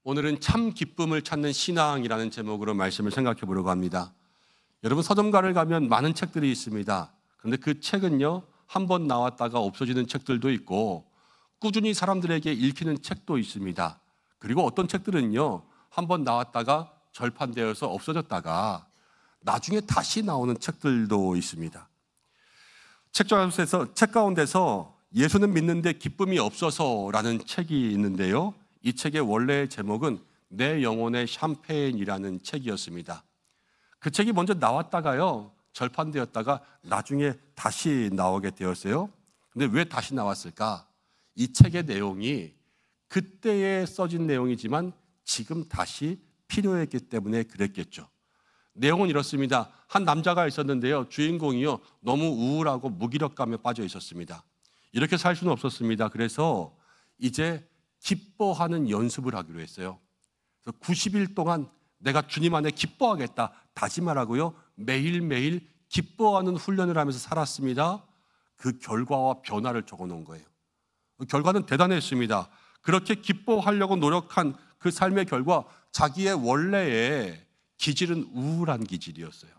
오늘은 참 기쁨을 찾는 신앙이라는 제목으로 말씀을 생각해 보려고 합니다. 여러분, 서점가를 가면 많은 책들이 있습니다. 그런데 그 책은요, 한 번 나왔다가 없어지는 책들도 있고 꾸준히 사람들에게 읽히는 책도 있습니다. 그리고 어떤 책들은요, 한 번 나왔다가 절판되어서 없어졌다가 나중에 다시 나오는 책들도 있습니다. 책 가운데서 예수는 믿는데 기쁨이 없어서라는 책이 있는데요, 이 책의 원래 제목은 내 영혼의 샴페인이라는 책이었습니다. 그 책이 먼저 나왔다가요, 절판되었다가 나중에 다시 나오게 되었어요. 근데 왜 다시 나왔을까? 이 책의 내용이 그때에 써진 내용이지만 지금 다시 필요했기 때문에 그랬겠죠. 내용은 이렇습니다. 한 남자가 있었는데요, 주인공이요, 너무 우울하고 무기력감에 빠져 있었습니다. 이렇게 살 수는 없었습니다. 그래서 이제 기뻐하는 연습을 하기로 했어요. 그래서 90일 동안 내가 주님 안에 기뻐하겠다 다짐을 하고요, 매일매일 기뻐하는 훈련을 하면서 살았습니다. 그 결과와 변화를 적어 놓은 거예요. 그 결과는 대단했습니다. 그렇게 기뻐하려고 노력한 그 삶의 결과, 자기의 원래의 기질은 우울한 기질이었어요.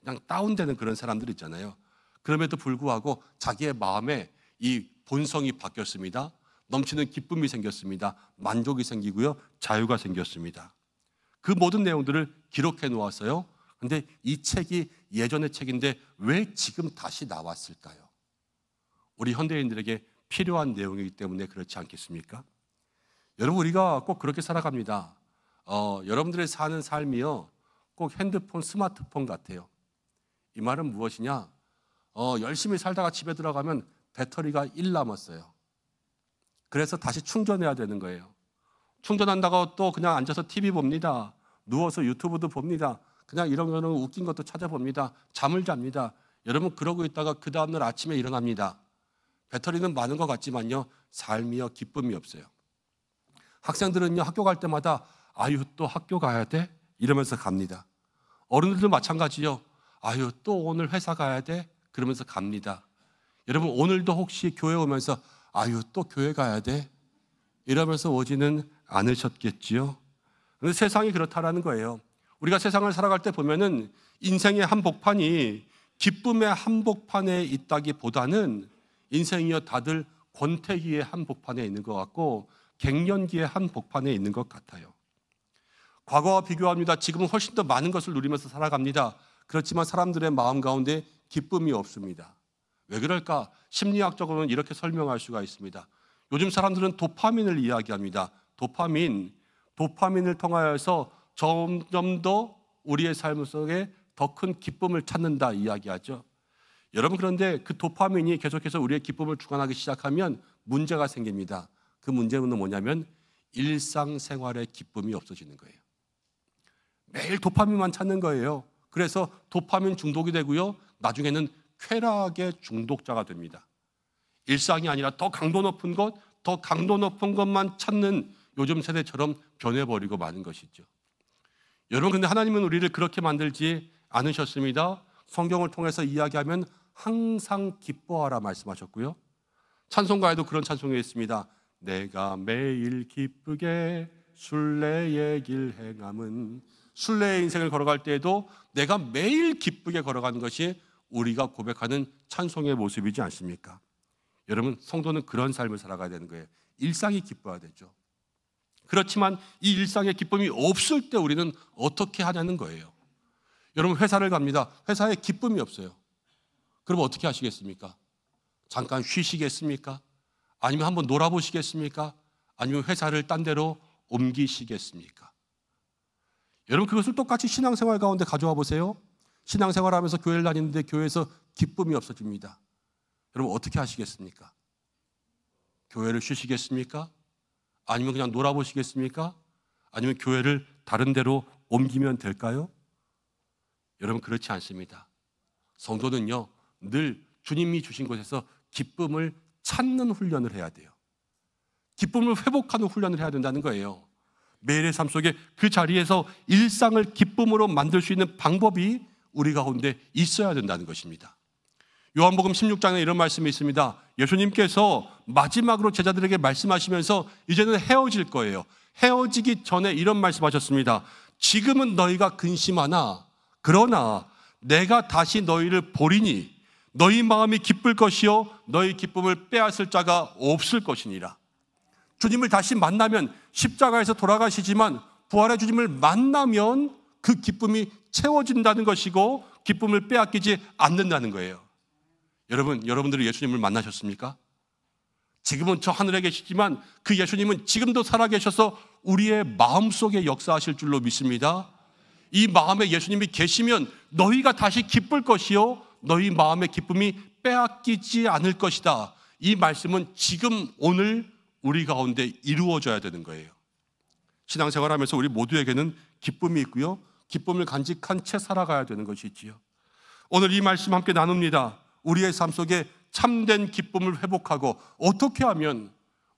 그냥 다운되는 그런 사람들 있잖아요. 그럼에도 불구하고 자기의 마음에 이 본성이 바뀌었습니다. 넘치는 기쁨이 생겼습니다. 만족이 생기고요, 자유가 생겼습니다. 그 모든 내용들을 기록해 놓았어요. 그런데 이 책이 예전의 책인데 왜 지금 다시 나왔을까요? 우리 현대인들에게 필요한 내용이기 때문에 그렇지 않겠습니까? 여러분, 우리가 꼭 그렇게 살아갑니다. 여러분들의 사는 삶이요, 꼭 핸드폰, 스마트폰 같아요. 이 말은 무엇이냐? 열심히 살다가 집에 들어가면 배터리가 1 남았어요. 그래서 다시 충전해야 되는 거예요. 충전한다고 또 그냥 앉아서 TV 봅니다. 누워서 유튜브도 봅니다. 그냥 이런 거는 웃긴 것도 찾아봅니다. 잠을 잡니다. 여러분, 그러고 있다가 그 다음날 아침에 일어납니다. 배터리는 많은 것 같지만요, 삶이요, 기쁨이 없어요. 학생들은요, 학교 갈 때마다 아유, 또 학교 가야 돼? 이러면서 갑니다. 어른들도 마찬가지요. 아유, 또 오늘 회사 가야 돼? 그러면서 갑니다. 여러분, 오늘도 혹시 교회 오면서 아유, 또 교회 가야 돼? 이러면서 오지는 않으셨겠지요? 그런데 세상이 그렇다라는 거예요. 우리가 세상을 살아갈 때 보면은 인생의 한복판이 기쁨의 한복판에 있다기보다는 인생이요, 다들 권태기의 한복판에 있는 것 같고 갱년기의 한복판에 있는 것 같아요. 과거와 비교합니다. 지금은 훨씬 더 많은 것을 누리면서 살아갑니다. 그렇지만 사람들의 마음 가운데 기쁨이 없습니다. 왜 그럴까? 심리학적으로는 이렇게 설명할 수가 있습니다. 요즘 사람들은 도파민을 이야기합니다. 도파민을 통하여서 점점 더 우리의 삶 속에 더 큰 기쁨을 찾는다 이야기하죠. 여러분, 그런데 그 도파민이 계속해서 우리의 기쁨을 주관하기 시작하면 문제가 생깁니다. 그 문제는 뭐냐면 일상생활의 기쁨이 없어지는 거예요. 매일 도파민만 찾는 거예요. 그래서 도파민 중독이 되고요, 나중에는 쾌락의 중독자가 됩니다. 일상이 아니라 더 강도 높은 것, 더 강도 높은 것만 찾는 요즘 세대처럼 변해버리고 마는 것이죠. 여러분, 근데 하나님은 우리를 그렇게 만들지 않으셨습니다. 성경을 통해서 이야기하면 항상 기뻐하라 말씀하셨고요, 찬송가에도 그런 찬송이 있습니다. 내가 매일 기쁘게 순례의 길 행함은, 순례의 인생을 걸어갈 때에도 내가 매일 기쁘게 걸어가는 것이 우리가 고백하는 찬송의 모습이지 않습니까? 여러분, 성도는 그런 삶을 살아가야 되는 거예요. 일상이 기뻐야 되죠. 그렇지만 이 일상의 기쁨이 없을 때 우리는 어떻게 하냐는 거예요. 여러분, 회사를 갑니다. 회사에 기쁨이 없어요. 그럼 어떻게 하시겠습니까? 잠깐 쉬시겠습니까? 아니면 한번 놀아보시겠습니까? 아니면 회사를 딴 데로 옮기시겠습니까? 여러분, 그것을 똑같이 신앙생활 가운데 가져와 보세요. 신앙생활하면서 교회를 다니는데 교회에서 기쁨이 없어집니다. 여러분, 어떻게 하시겠습니까? 교회를 쉬시겠습니까? 아니면 그냥 놀아보시겠습니까? 아니면 교회를 다른 데로 옮기면 될까요? 여러분, 그렇지 않습니다. 성도는요, 늘 주님이 주신 곳에서 기쁨을 찾는 훈련을 해야 돼요. 기쁨을 회복하는 훈련을 해야 된다는 거예요. 매일의 삶 속에 그 자리에서 일상을 기쁨으로 만들 수 있는 방법이 우리 가운데 있어야 된다는 것입니다. 요한복음 16장에 이런 말씀이 있습니다. 예수님께서 마지막으로 제자들에게 말씀하시면서 이제는 헤어질 거예요. 헤어지기 전에 이런 말씀하셨습니다. 지금은 너희가 근심하나 그러나 내가 다시 너희를 보리니 너희 마음이 기쁠 것이요 너희 기쁨을 빼앗을 자가 없을 것이니라. 주님을 다시 만나면 십자가에서 돌아가시지만 부활의 주님을 만나면 그 기쁨이 채워진다는 것이고 기쁨을 빼앗기지 않는다는 거예요. 여러분들이 예수님을 만나셨습니까? 지금은 저 하늘에 계시지만 그 예수님은 지금도 살아계셔서 우리의 마음속에 역사하실 줄로 믿습니다. 이 마음에 예수님이 계시면 너희가 다시 기쁠 것이요 너희 마음의 기쁨이 빼앗기지 않을 것이다. 이 말씀은 지금 오늘 우리 가운데 이루어져야 되는 거예요. 신앙생활하면서 우리 모두에게는 기쁨이 있고요 기쁨을 간직한 채 살아가야 되는 것이 있지요. 오늘 이 말씀 함께 나눕니다. 우리의 삶 속에 참된 기쁨을 회복하고 어떻게 하면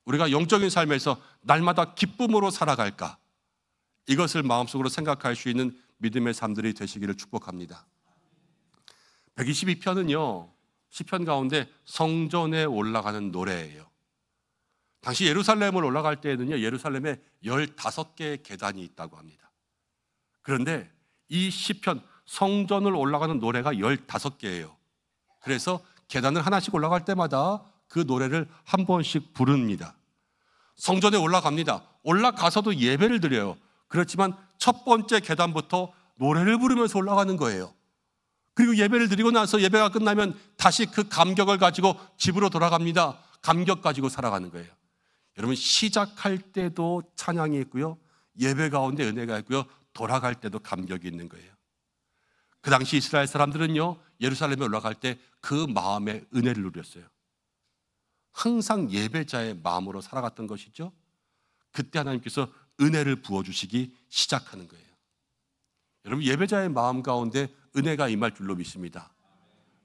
우리가 영적인 삶에서 날마다 기쁨으로 살아갈까? 이것을 마음속으로 생각할 수 있는 믿음의 삶들이 되시기를 축복합니다. 122편은요 시편 가운데 성전에 올라가는 노래예요. 당시 예루살렘을 올라갈 때에는요 예루살렘에 15개의 계단이 있다고 합니다. 그런데 이 시편 성전을 올라가는 노래가 15개예요. 그래서 계단을 하나씩 올라갈 때마다 그 노래를 한 번씩 부릅니다. 성전에 올라갑니다. 올라가서도 예배를 드려요. 그렇지만 첫 번째 계단부터 노래를 부르면서 올라가는 거예요. 그리고 예배를 드리고 나서 예배가 끝나면 다시 그 감격을 가지고 집으로 돌아갑니다. 감격 가지고 살아가는 거예요. 여러분 시작할 때도 찬양이 있고요 예배 가운데 은혜가 있고요 돌아갈 때도 감격이 있는 거예요. 그 당시 이스라엘 사람들은요 예루살렘에 올라갈 때 그 마음의 은혜를 누렸어요. 항상 예배자의 마음으로 살아갔던 것이죠. 그때 하나님께서 은혜를 부어주시기 시작하는 거예요. 여러분 예배자의 마음 가운데 은혜가 임할 줄로 믿습니다.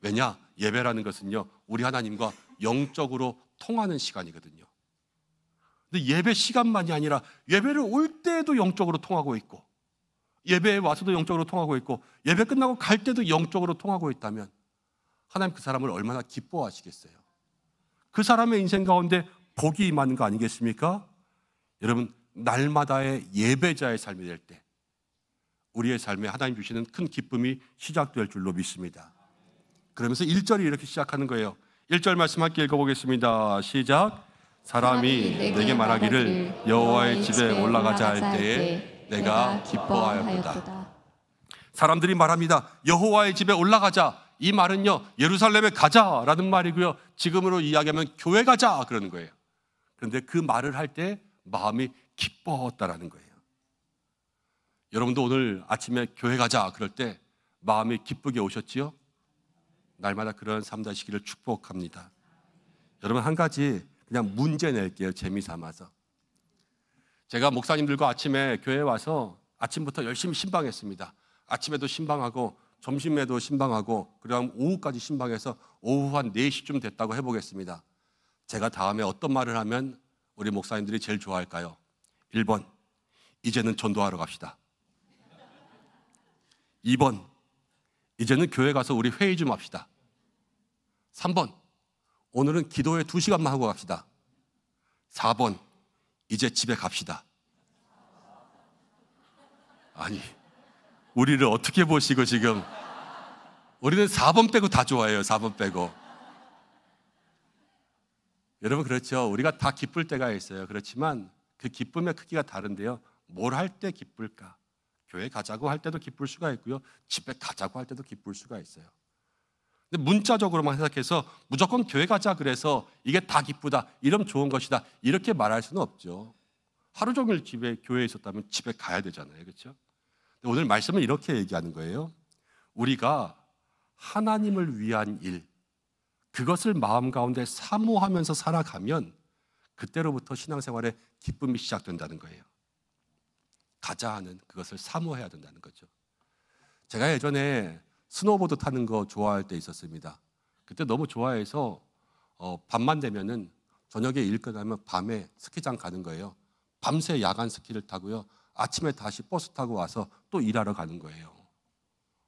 왜냐? 예배라는 것은요 우리 하나님과 영적으로 통하는 시간이거든요. 근데 예배 시간만이 아니라 예배를 올 때에도 영적으로 통하고 있고 예배에 와서도 영적으로 통하고 있고 예배 끝나고 갈 때도 영적으로 통하고 있다면 하나님 그 사람을 얼마나 기뻐하시겠어요. 그 사람의 인생 가운데 복이 임하는 거 아니겠습니까? 여러분 날마다의 예배자의 삶이 될 때 우리의 삶에 하나님 주시는 큰 기쁨이 시작될 줄로 믿습니다. 그러면서 1절이 이렇게 시작하는 거예요. 1절 말씀 함께 읽어보겠습니다. 시작. 사람이 내게 말하기를 여호와의 집에 올라가자 할 때에 내가 기뻐하였도다. 사람들이 말합니다. 여호와의 집에 올라가자. 이 말은요 예루살렘에 가자라는 말이고요 지금으로 이야기하면 교회 가자 그러는 거예요. 그런데 그 말을 할 때 마음이 기뻤다라는 거예요. 여러분도 오늘 아침에 교회 가자 그럴 때 마음이 기쁘게 오셨지요? 날마다 그런 삶 되시기를 축복합니다. 여러분 한 가지 그냥 문제 낼게요. 재미삼아서. 제가 목사님들과 아침에 교회에 와서 아침부터 열심히 신방했습니다. 아침에도 신방하고 점심에도 신방하고 그다음 오후까지 신방해서 오후 한 4시쯤 됐다고 해보겠습니다. 제가 다음에 어떤 말을 하면 우리 목사님들이 제일 좋아할까요? 1번, 이제는 전도하러 갑시다. 2번, 이제는 교회 가서 우리 회의 좀 합시다. 3번, 오늘은 기도회 2시간만 하고 갑시다. 4번, 이제 집에 갑시다. 아니, 우리를 어떻게 보시고 지금 우리는 4번 빼고 다 좋아해요. 4번 빼고. 여러분 그렇죠. 우리가 다 기쁠 때가 있어요. 그렇지만 그 기쁨의 크기가 다른데요. 뭘 할 때 기쁠까? 교회 가자고 할 때도 기쁠 수가 있고요. 집에 가자고 할 때도 기쁠 수가 있어요. 근데 문자적으로만 해석해서 무조건 교회 가자 그래서 이게 다 기쁘다, 이러면 좋은 것이다 이렇게 말할 수는 없죠. 하루 종일 집에 교회에 있었다면 집에 가야 되잖아요. 그렇죠? 오늘 말씀은 이렇게 얘기하는 거예요. 우리가 하나님을 위한 일, 그것을 마음 가운데 사모하면서 살아가면 그때로부터 신앙생활에 기쁨이 시작된다는 거예요. 가자 하는 그것을 사모해야 된다는 거죠. 제가 예전에 스노보드 타는 거 좋아할 때 있었습니다. 그때 너무 좋아해서 밤만 되면은 저녁에 일 끝나면 밤에 스키장 가는 거예요. 밤새 야간 스키를 타고요. 아침에 다시 버스 타고 와서 또 일하러 가는 거예요.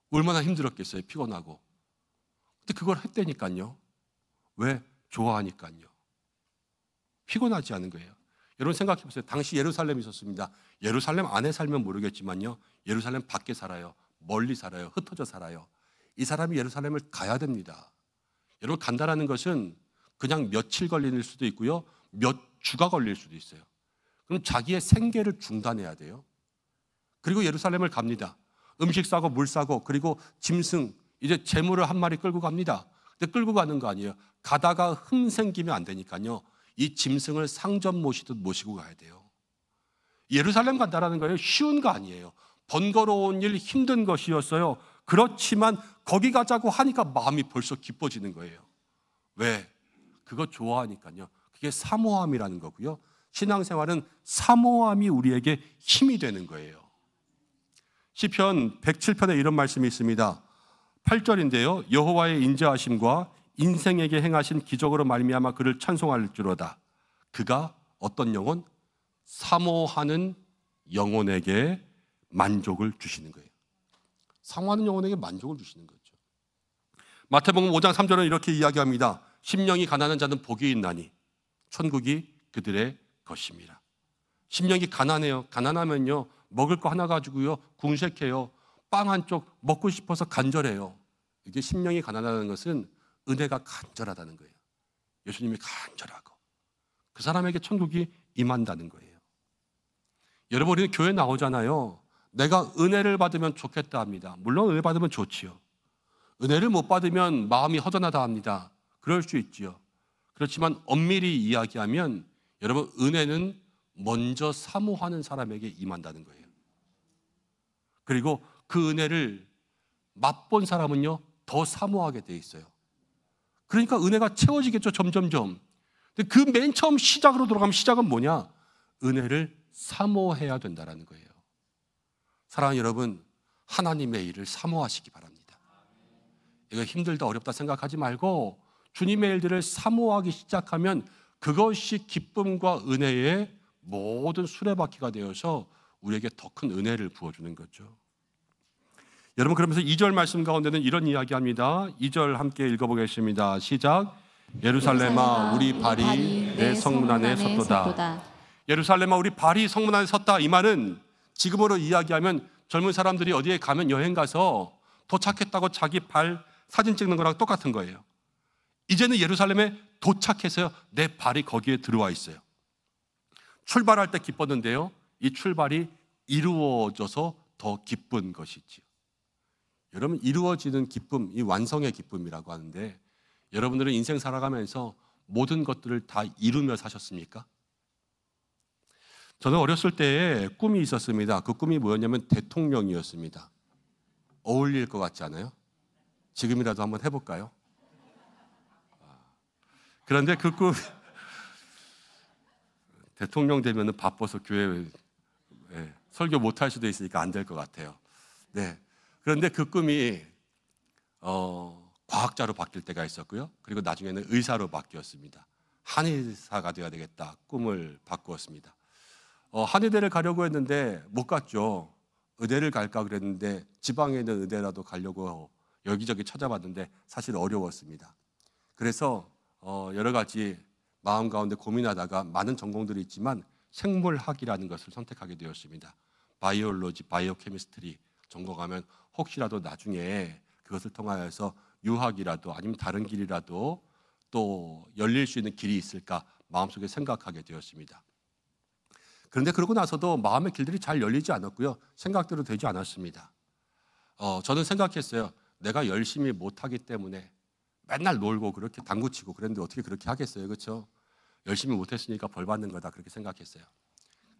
얼마나 힘들었겠어요. 피곤하고. 근데 그걸 했다니까요. 왜? 좋아하니까요. 피곤하지 않은 거예요. 여러분 생각해 보세요. 당시 예루살렘이 있었습니다. 예루살렘 안에 살면 모르겠지만요, 예루살렘 밖에 살아요. 멀리 살아요. 흩어져 살아요. 이 사람이 예루살렘을 가야 됩니다. 여러분, 간다라는 것은 그냥 며칠 걸릴 수도 있고요, 몇 주가 걸릴 수도 있어요. 그럼 자기의 생계를 중단해야 돼요. 그리고 예루살렘을 갑니다. 음식 싸고 물 싸고, 그리고 짐승, 이제 재물을 한 마리 끌고 갑니다. 근데 끌고 가는 거 아니에요. 가다가 흠 생기면 안 되니까요, 이 짐승을 상점 모시듯 모시고 가야 돼요. 예루살렘 간다라는 거예요. 쉬운 거 아니에요. 번거로운 일, 힘든 것이었어요. 그렇지만 거기 가자고 하니까 마음이 벌써 기뻐지는 거예요. 왜? 그거 좋아하니까요. 그게 사모함이라는 거고요. 신앙생활은 사모함이 우리에게 힘이 되는 거예요. 시편 107편에 이런 말씀이 있습니다. 8절인데요. 여호와의 인자하심과 인생에게 행하신 기적으로 말미암아 그를 찬송할지로다. 그가 어떤 영혼? 사모하는 영혼에게 만족을 주시는 거예요. 사모하는 영혼에게 만족을 주시는 거죠. 마태복음 5장 3절은 이렇게 이야기합니다. 심령이 가난한 자는 복이 있나니 천국이 그들의 것입니다. 심령이 가난해요. 가난하면요, 먹을 거 하나 가지고요 궁색해요. 빵 한 쪽 먹고 싶어서 간절해요. 이게 심령이 가난하다는 것은 은혜가 간절하다는 거예요. 예수님이 간절하고 그 사람에게 천국이 임한다는 거예요. 여러분, 우리는 교회 나오잖아요. 내가 은혜를 받으면 좋겠다 합니다. 물론 은혜 받으면 좋지요. 은혜를 못 받으면 마음이 허전하다 합니다. 그럴 수 있지요. 그렇지만 엄밀히 이야기하면 여러분, 은혜는 먼저 사모하는 사람에게 임한다는 거예요. 그리고 그 은혜를 맛본 사람은요 더 사모하게 돼 있어요. 그러니까 은혜가 채워지겠죠, 점점점. 근데 그 맨 처음 시작으로 들어가면 시작은 뭐냐? 은혜를 사모해야 된다는 거예요. 사랑하는 여러분, 하나님의 일을 사모하시기 바랍니다. 이거 힘들다 어렵다 생각하지 말고 주님의 일들을 사모하기 시작하면 그것이 기쁨과 은혜의 모든 수레바퀴가 되어서 우리에게 더 큰 은혜를 부어주는 거죠. 여러분, 그러면서 2절 말씀 가운데는 이런 이야기합니다. 2절 함께 읽어보겠습니다. 시작. 예루살렘아 우리 발이 내 성문 안에 섰도다. 예루살렘아 우리 발이 성문 안에 섰다. 이 말은 지금으로 이야기하면 젊은 사람들이 어디에 가면 여행 가서 도착했다고 자기 발 사진 찍는 거랑 똑같은 거예요. 이제는 예루살렘에 도착해서요 내 발이 거기에 들어와 있어요. 출발할 때 기뻤는데요, 이 출발이 이루어져서 더 기쁜 것이지요. 여러분, 이루어지는 기쁨, 이 완성의 기쁨이라고 하는데, 여러분들은 인생 살아가면서 모든 것들을 다 이루며 사셨습니까? 저는 어렸을 때 꿈이 있었습니다. 그 꿈이 뭐였냐면 대통령이었습니다. 어울릴 것 같지 않아요? 지금이라도 한번 해볼까요? 그런데 그 꿈, 대통령 되면 바빠서 교회 설교 못할 수도 있으니까 안 될 것 같아요. 네. 그런데 그 꿈이 과학자로 바뀔 때가 있었고요. 그리고 나중에는 의사로 바뀌었습니다. 한의사가 되어야 되겠다 꿈을 바꾸었습니다. 한의대를 가려고 했는데 못 갔죠. 의대를 갈까 그랬는데 지방에 있는 의대라도 가려고 여기저기 찾아봤는데 사실 어려웠습니다. 그래서 여러 가지 마음 가운데 고민하다가 많은 전공들이 있지만 생물학이라는 것을 선택하게 되었습니다. 바이올로지, 바이오케미스트리 전공하면 혹시라도 나중에 그것을 통하여서 유학이라도 아니면 다른 길이라도 또 열릴 수 있는 길이 있을까 마음속에 생각하게 되었습니다. 그런데 그러고 나서도 마음의 길들이 잘 열리지 않았고요. 생각대로 되지 않았습니다. 저는 생각했어요. 내가 열심히 못하기 때문에 맨날 놀고 그렇게 당구치고 그랬는데 어떻게 그렇게 하겠어요, 그렇죠? 열심히 못했으니까 벌 받는 거다 그렇게 생각했어요.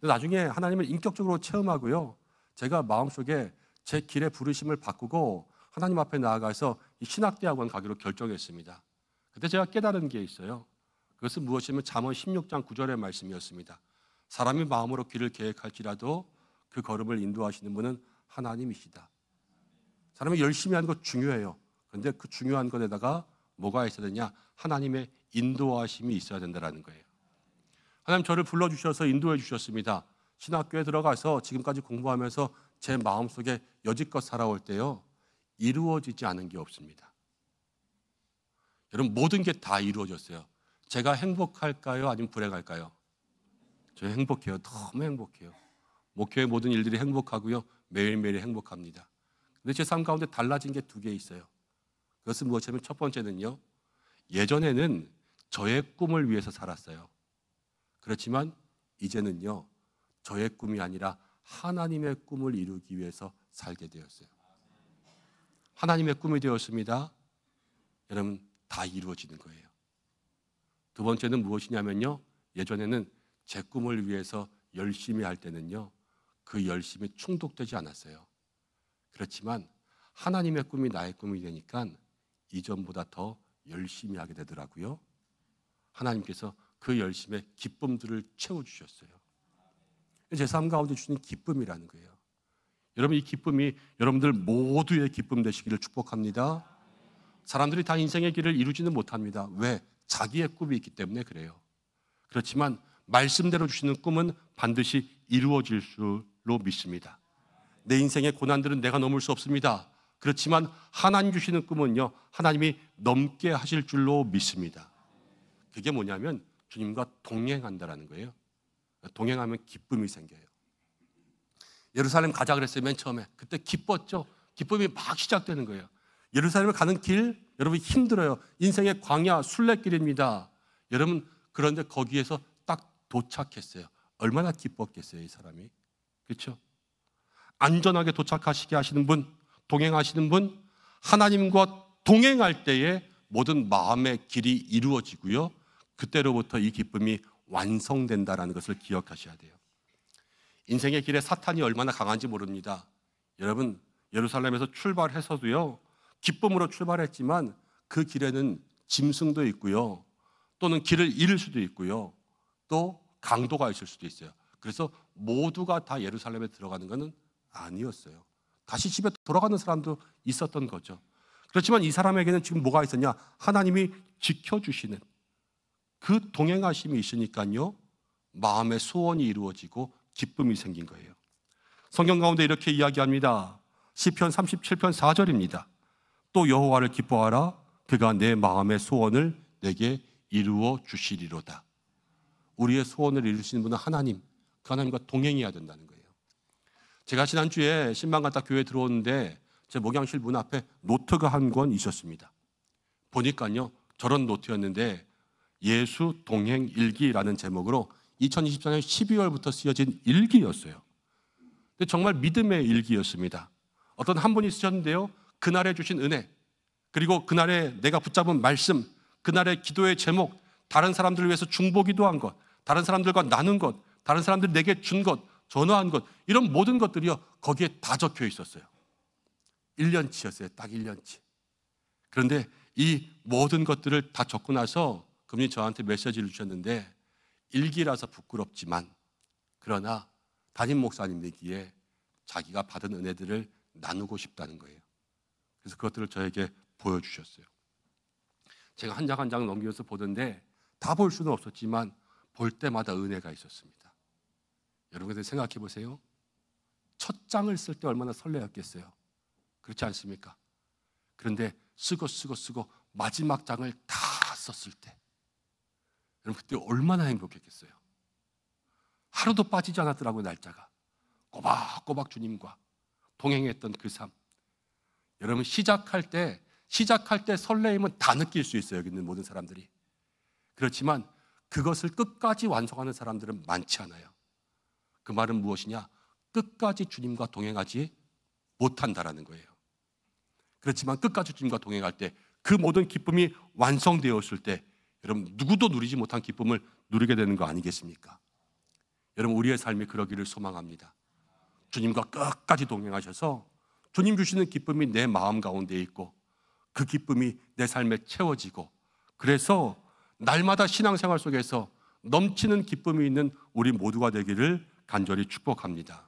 근데 나중에 하나님을 인격적으로 체험하고요, 제가 마음속에 제 길의 부르심을 바꾸고 하나님 앞에 나아가서 이 신학대학원 가기로 결정했습니다. 그때 제가 깨달은 게 있어요. 그것은 무엇이냐면 잠언 16장 9절의 말씀이었습니다. 사람이 마음으로 길을 계획할지라도 그 걸음을 인도하시는 분은 하나님이시다. 사람이 열심히 하는 것 중요해요. 그런데 그 중요한 것에다가 뭐가 있어야 되냐? 하나님의 인도하심이 있어야 된다는 거예요. 하나님 저를 불러주셔서 인도해 주셨습니다. 신학교에 들어가서 지금까지 공부하면서 제 마음속에 여지껏 살아올 때요, 이루어지지 않은 게 없습니다. 여러분, 모든 게 다 이루어졌어요. 제가 행복할까요? 아니면 불행할까요? 저 행복해요. 너무 행복해요. 목회의 모든 일들이 행복하고요. 매일매일 행복합니다. 근데 제 삶 가운데 달라진 게 두 개 있어요. 그것은 무엇이냐면 첫 번째는요. 예전에는 저의 꿈을 위해서 살았어요. 그렇지만 이제는요. 저의 꿈이 아니라 하나님의 꿈을 이루기 위해서 살게 되었어요. 하나님의 꿈이 되었습니다. 여러분, 다 이루어지는 거예요. 두 번째는 무엇이냐면요. 예전에는 제 꿈을 위해서 열심히 할 때는요. 그 열심이 충족되지 않았어요. 그렇지만 하나님의 꿈이 나의 꿈이 되니까 이전보다 더 열심히 하게 되더라고요. 하나님께서 그 열심에 기쁨들을 채워주셨어요. 제 삶 가운데 주신 기쁨이라는 거예요. 여러분, 이 기쁨이 여러분들 모두의 기쁨 되시기를 축복합니다. 사람들이 다 인생의 길을 이루지는 못합니다. 왜? 자기의 꿈이 있기 때문에 그래요. 그렇지만 말씀대로 주시는 꿈은 반드시 이루어질 줄로 믿습니다. 내 인생의 고난들은 내가 넘을 수 없습니다. 그렇지만 하나님 주시는 꿈은요, 하나님이 넘게 하실 줄로 믿습니다. 그게 뭐냐면 주님과 동행한다라는 거예요. 동행하면 기쁨이 생겨요. 예루살렘 가자 그랬어요. 맨 처음에. 그때 기뻤죠. 기쁨이 막 시작되는 거예요. 예루살렘을 가는 길, 여러분 힘들어요. 인생의 광야, 순례길입니다. 여러분, 그런데 거기에서 딱 도착했어요. 얼마나 기뻤겠어요, 이 사람이. 그렇죠? 안전하게 도착하시게 하시는 분, 동행하시는 분, 하나님과 동행할 때에 모든 마음의 길이 이루어지고요. 그때로부터 이 기쁨이 완성된다는 것을 기억하셔야 돼요. 인생의 길에 사탄이 얼마나 강한지 모릅니다. 여러분, 예루살렘에서 출발해서도요, 기쁨으로 출발했지만 그 길에는 짐승도 있고요, 또는 길을 잃을 수도 있고요, 또 강도가 있을 수도 있어요. 그래서 모두가 다 예루살렘에 들어가는 것은 아니었어요. 다시 집에 돌아가는 사람도 있었던 거죠. 그렇지만 이 사람에게는 지금 뭐가 있었냐? 하나님이 지켜주시는 그 동행하심이 있으니까요, 마음의 소원이 이루어지고 기쁨이 생긴 거예요. 성경 가운데 이렇게 이야기합니다. 시편 37편 4절입니다. 또 여호와를 기뻐하라. 그가 내 마음의 소원을 내게 이루어 주시리로다. 우리의 소원을 이루시는 분은 하나님, 그 하나님과 동행해야 된다는 거예요. 제가 지난주에 신방갔다 교회에 들어오는데 제 목양실 문 앞에 노트가 한 권 있었습니다. 보니까요, 저런 노트였는데 예수 동행 일기라는 제목으로 2024년 12월부터 쓰여진 일기였어요. 근데 정말 믿음의 일기였습니다. 어떤 한 분이 쓰셨는데요, 그날에 주신 은혜, 그리고 그날에 내가 붙잡은 말씀, 그날의 기도의 제목, 다른 사람들을 위해서 중보기도한 것, 다른 사람들과 나눈 것, 다른 사람들이 내게 준 것, 전화한 것, 이런 모든 것들이요, 거기에 다 적혀 있었어요. 1년치였어요. 딱 1년치. 그런데 이 모든 것들을 다 적고 나서 그분이 저한테 메시지를 주셨는데, 일기라서 부끄럽지만 그러나 담임 목사님이기에 자기가 받은 은혜들을 나누고 싶다는 거예요. 그래서 그것들을 저에게 보여주셨어요. 제가 한 장 한 장 넘기면서 보던데 다 볼 수는 없었지만 볼 때마다 은혜가 있었습니다. 여러분들 생각해 보세요. 첫 장을 쓸 때 얼마나 설레었겠어요. 그렇지 않습니까? 그런데 쓰고 마지막 장을 다 썼을 때 여러분, 그때 얼마나 행복했겠어요. 하루도 빠지지 않았더라고요. 날짜가 꼬박꼬박 주님과 동행했던 그 삶. 여러분, 시작할 때 설레임은 다 느낄 수 있어요. 여기 있는 모든 사람들이. 그렇지만 그것을 끝까지 완성하는 사람들은 많지 않아요. 그 말은 무엇이냐? 끝까지 주님과 동행하지 못한다라는 거예요. 그렇지만 끝까지 주님과 동행할 때 그 모든 기쁨이 완성되었을 때 여러분, 누구도 누리지 못한 기쁨을 누리게 되는 거 아니겠습니까? 여러분, 우리의 삶이 그러기를 소망합니다. 주님과 끝까지 동행하셔서 주님 주시는 기쁨이 내 마음 가운데 있고 그 기쁨이 내 삶에 채워지고, 그래서 날마다 신앙생활 속에서 넘치는 기쁨이 있는 우리 모두가 되기를 간절히 축복합니다.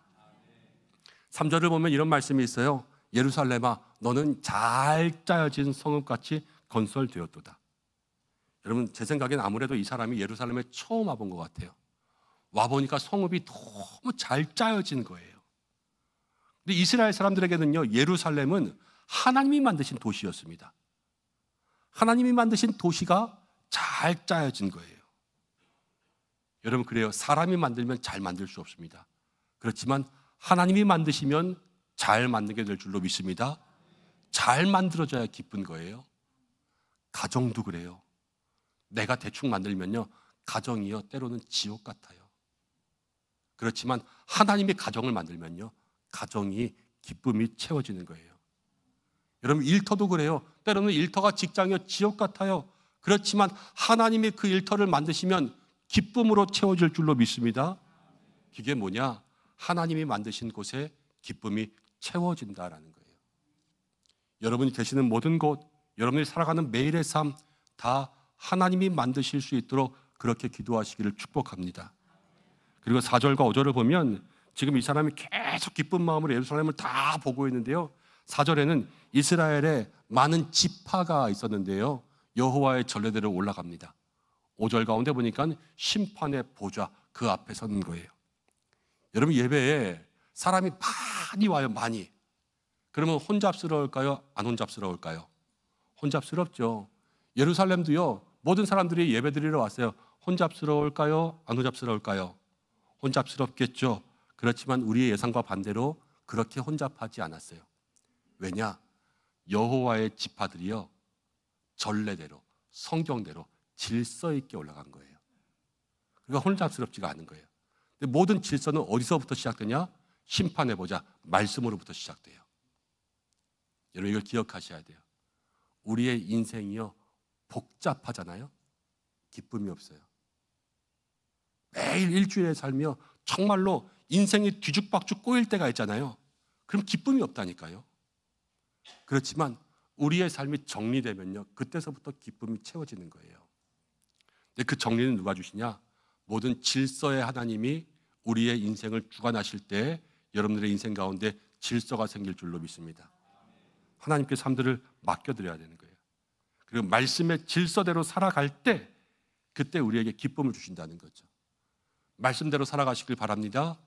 3절을 보면 이런 말씀이 있어요. 예루살렘아, 너는 잘 짜여진 성읍같이 건설되었도다. 여러분, 제 생각엔 아무래도 이 사람이 예루살렘에 처음 와본 것 같아요. 와보니까 성읍이 너무 잘 짜여진 거예요. 근데 이스라엘 사람들에게는요, 예루살렘은 하나님이 만드신 도시였습니다. 하나님이 만드신 도시가 잘 짜여진 거예요. 여러분 그래요. 사람이 만들면 잘 만들 수 없습니다. 그렇지만 하나님이 만드시면 잘 만들게 될 줄로 믿습니다. 잘 만들어져야 기쁜 거예요. 가정도 그래요. 내가 대충 만들면요, 가정이요 때로는 지옥 같아요. 그렇지만 하나님이 가정을 만들면요, 가정이 기쁨이 채워지는 거예요. 여러분 일터도 그래요. 때로는 일터가 직장이요 지옥 같아요. 그렇지만 하나님이 그 일터를 만드시면 기쁨으로 채워질 줄로 믿습니다. 그게 뭐냐? 하나님이 만드신 곳에 기쁨이 채워진다라는 거예요. 여러분이 계시는 모든 곳, 여러분이 살아가는 매일의 삶 다 하나님이 만드실 수 있도록 그렇게 기도하시기를 축복합니다. 그리고 4절과 5절을 보면 지금 이 사람이 계속 기쁜 마음으로 예루살렘을 다 보고 있는데요, 4절에는 이스라엘에 많은 지파가 있었는데요, 여호와의 전례대로 올라갑니다. 5절 가운데 보니까 심판의 보좌 그 앞에 서는 거예요. 여러분 예배에 사람이 많이 와요. 많이. 그러면 혼잡스러울까요? 안 혼잡스러울까요? 혼잡스럽죠. 예루살렘도요, 모든 사람들이 예배 드리러 왔어요. 혼잡스러울까요? 안 혼잡스러울까요? 혼잡스럽겠죠. 그렇지만 우리의 예상과 반대로 그렇게 혼잡하지 않았어요. 왜냐? 여호와의 지파들이요 전례대로, 성경대로 질서 있게 올라간 거예요. 그러니까 혼잡스럽지가 않은 거예요. 근데 모든 질서는 어디서부터 시작되냐? 심판의 보좌, 말씀으로부터 시작돼요. 여러분 이걸 기억하셔야 돼요. 우리의 인생이요 복잡하잖아요. 기쁨이 없어요. 매일 일주일에 살며 정말로 인생이 뒤죽박죽 꼬일 때가 있잖아요. 그럼 기쁨이 없다니까요. 그렇지만 우리의 삶이 정리되면요, 그때서부터 기쁨이 채워지는 거예요. 근데 그 정리는 누가 주시냐? 모든 질서의 하나님이 우리의 인생을 주관하실 때 여러분들의 인생 가운데 질서가 생길 줄로 믿습니다. 하나님께 삶들을 맡겨드려야 되는 거예요. 그리고 말씀의 질서대로 살아갈 때 그때 우리에게 기쁨을 주신다는 거죠. 말씀대로 살아가시길 바랍니다.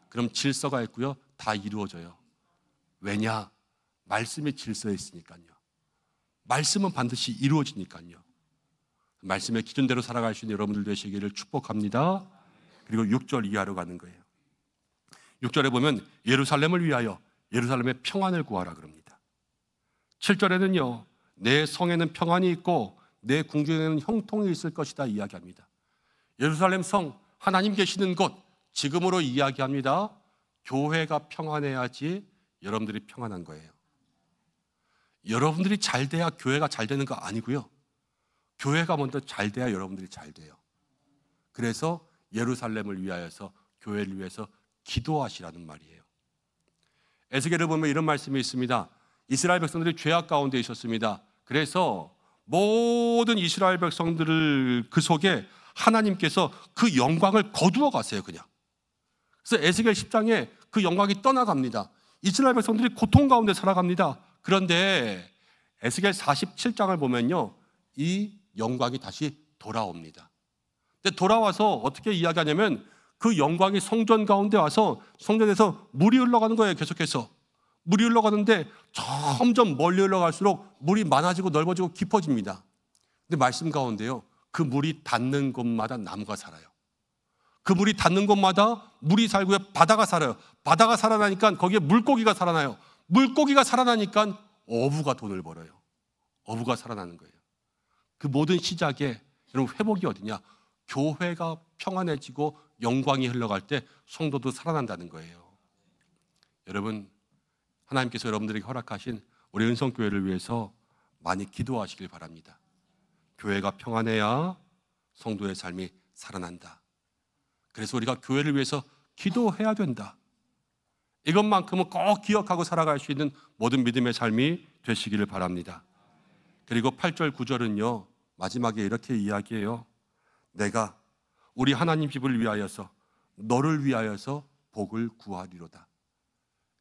그럼 질서가 있고요, 다 이루어져요. 왜냐? 말씀의 질서에 있으니까요. 말씀은 반드시 이루어지니까요. 말씀의 기준대로 살아갈 수 있는 여러분들 되시기를 축복합니다. 그리고 6절 이하로 가는 거예요. 6절에 보면 예루살렘을 위하여 예루살렘의 평안을 구하라 그럽니다. 7절에는요, 내 성에는 평안이 있고 내 궁중에는 형통이 있을 것이다 이야기합니다. 예루살렘 성, 하나님 계시는 곳, 지금으로 이야기합니다. 교회가 평안해야지 여러분들이 평안한 거예요. 여러분들이 잘 돼야 교회가 잘 되는 거 아니고요, 교회가 먼저 잘 돼야 여러분들이 잘 돼요. 그래서 예루살렘을 위하여서, 교회를 위해서 기도하시라는 말이에요. 에스겔을 보면 이런 말씀이 있습니다. 이스라엘 백성들이 죄악 가운데 있었습니다. 그래서 모든 이스라엘 백성들을 그 속에 하나님께서 그 영광을 거두어 가세요. 그냥. 그래서 에스겔 10장에 그 영광이 떠나갑니다. 이스라엘 백성들이 고통 가운데 살아갑니다. 그런데 에스겔 47장을 보면요, 이 영광이 다시 돌아옵니다. 근데 돌아와서 어떻게 이야기하냐면 그 영광이 성전 가운데 와서 성전에서 물이 흘러가는 거예요. 계속해서 물이 흘러가는데 점점 멀리 흘러갈수록 물이 많아지고 넓어지고 깊어집니다. 근데 말씀 가운데요, 그 물이 닿는 곳마다 나무가 살아요. 그 물이 닿는 곳마다 물이 살고요, 바다가 살아요. 바다가 살아나니까 거기에 물고기가 살아나요. 물고기가 살아나니까 어부가 돈을 벌어요. 어부가 살아나는 거예요. 그 모든 시작에 여러분 회복이 어디냐? 교회가 평안해지고 영광이 흘러갈 때 성도도 살아난다는 거예요. 여러분, 하나님께서 여러분들에게 허락하신 우리 은성교회를 위해서 많이 기도하시길 바랍니다. 교회가 평안해야 성도의 삶이 살아난다. 그래서 우리가 교회를 위해서 기도해야 된다. 이것만큼은 꼭 기억하고 살아갈 수 있는 모든 믿음의 삶이 되시기를 바랍니다. 그리고 8절 9절은요 마지막에 이렇게 이야기해요. 내가 우리 하나님 집을 위하여서 너를 위하여서 복을 구하리로다.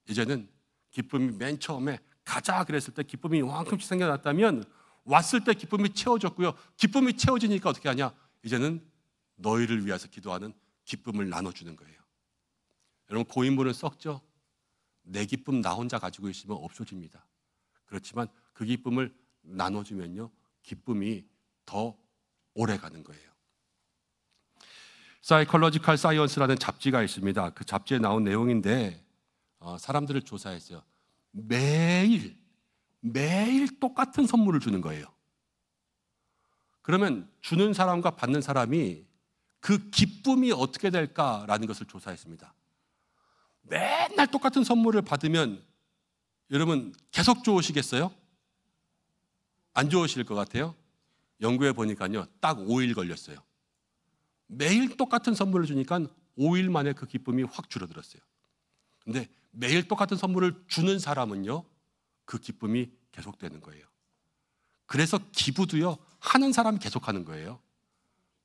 이제는 기쁨이 맨 처음에 가자 그랬을 때 기쁨이 이만큼씩 생겨났다면 왔을 때 기쁨이 채워졌고요. 기쁨이 채워지니까 어떻게 하냐? 이제는 너희를 위해서 기도하는 기쁨을 나눠주는 거예요. 여러분 고인물은 썩죠? 내 기쁨 나 혼자 가지고 있으면 없어집니다. 그렇지만 그 기쁨을 나눠주면요 기쁨이 더 오래 가는 거예요. 사이콜로지컬 사이언스라는 잡지가 있습니다. 그 잡지에 나온 내용인데 사람들을 조사했어요. 매일 똑같은 선물을 주는 거예요. 그러면 주는 사람과 받는 사람이 그 기쁨이 어떻게 될까라는 것을 조사했습니다. 맨날 똑같은 선물을 받으면 여러분 계속 좋으시겠어요? 안 좋으실 것 같아요? 연구해 보니까요, 딱 5일 걸렸어요. 매일 똑같은 선물을 주니까 5일 만에 그 기쁨이 확 줄어들었어요. 근데 매일 똑같은 선물을 주는 사람은요, 그 기쁨이 계속되는 거예요. 그래서 기부도요, 하는 사람이 계속하는 거예요.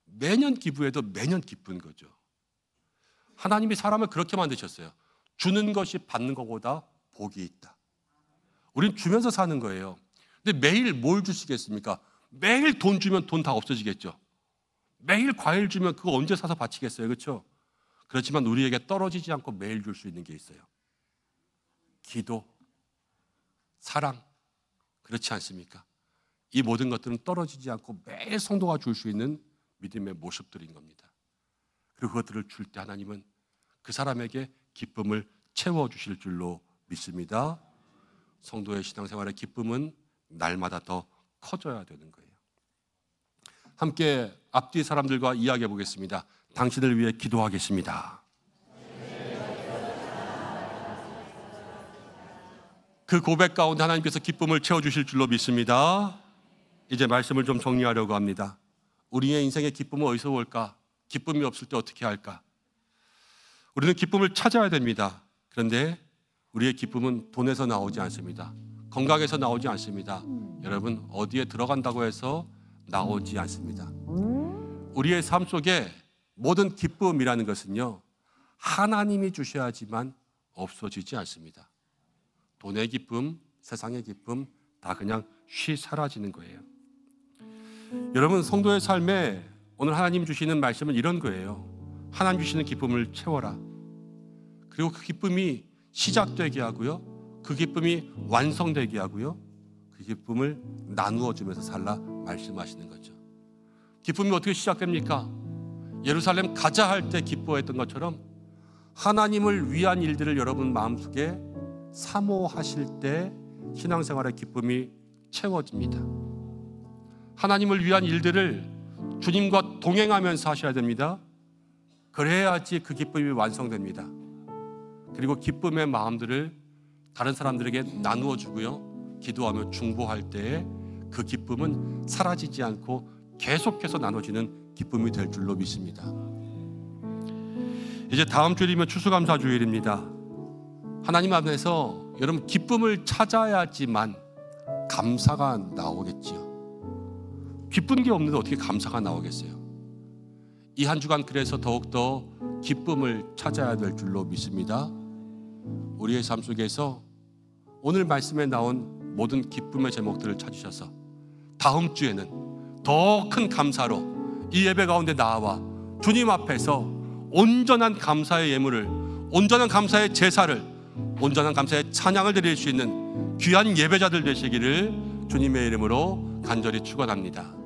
매년 기부해도 매년 기쁜 거죠. 하나님이 사람을 그렇게 만드셨어요. 주는 것이 받는 것보다 복이 있다. 우린 주면서 사는 거예요. 근데 매일 뭘 주시겠습니까? 매일 돈 주면 돈 다 없어지겠죠. 매일 과일 주면 그거 언제 사서 바치겠어요, 그렇죠? 그렇지만 우리에게 떨어지지 않고 매일 줄 수 있는 게 있어요. 기도, 사랑, 그렇지 않습니까? 이 모든 것들은 떨어지지 않고 매일 성도가 줄 수 있는 믿음의 모습들인 겁니다. 그리고 그것들을 줄 때 하나님은 그 사람에게 기쁨을 채워주실 줄로 믿습니다. 성도의 신앙생활의 기쁨은 날마다 더 커져야 되는 거예요. 함께 앞뒤 사람들과 이야기해 보겠습니다. 당신을 위해 기도하겠습니다. 그 고백 가운데 하나님께서 기쁨을 채워주실 줄로 믿습니다. 이제 말씀을 좀 정리하려고 합니다. 우리의 인생의 기쁨은 어디서 올까? 기쁨이 없을 때 어떻게 할까? 우리는 기쁨을 찾아야 됩니다. 그런데 우리의 기쁨은 돈에서 나오지 않습니다. 건강에서 나오지 않습니다. 여러분, 어디에 들어간다고 해서 나오지 않습니다. 우리의 삶 속에 모든 기쁨이라는 것은요, 하나님이 주셔야지만 없어지지 않습니다. 돈의 기쁨, 세상의 기쁨 다 그냥 쉬 사라지는 거예요. 여러분, 성도의 삶에 오늘 하나님 주시는 말씀은 이런 거예요. 하나님 주시는 기쁨을 채워라. 그리고 그 기쁨이 시작되게 하고요, 그 기쁨이 완성되게 하고요, 그 기쁨을 나누어 주면서 살라 말씀하시는 거죠. 기쁨이 어떻게 시작됩니까? 예루살렘 가자 할 때 기뻐했던 것처럼 하나님을 위한 일들을 여러분 마음속에 사모하실 때 신앙생활의 기쁨이 채워집니다. 하나님을 위한 일들을 주님과 동행하면서 하셔야 됩니다. 그래야지 그 기쁨이 완성됩니다. 그리고 기쁨의 마음들을 다른 사람들에게 나누어 주고요, 기도하며 중보할 때에 그 기쁨은 사라지지 않고 계속해서 나눠지는 기쁨이 될 줄로 믿습니다. 이제 다음 주일이면 추수감사주일입니다. 하나님 앞에서 여러분 기쁨을 찾아야지만 감사가 나오겠지요. 기쁜 게 없는데 어떻게 감사가 나오겠어요? 이 한 주간 그래서 더욱더 기쁨을 찾아야 될 줄로 믿습니다. 우리의 삶 속에서 오늘 말씀에 나온 모든 기쁨의 제목들을 찾으셔서 다음 주에는 더 큰 감사로 이 예배 가운데 나와 주님 앞에서 온전한 감사의 예물을, 온전한 감사의 제사를, 온전한 감사의 찬양을 드릴 수 있는 귀한 예배자들 되시기를 주님의 이름으로 간절히 축원합니다.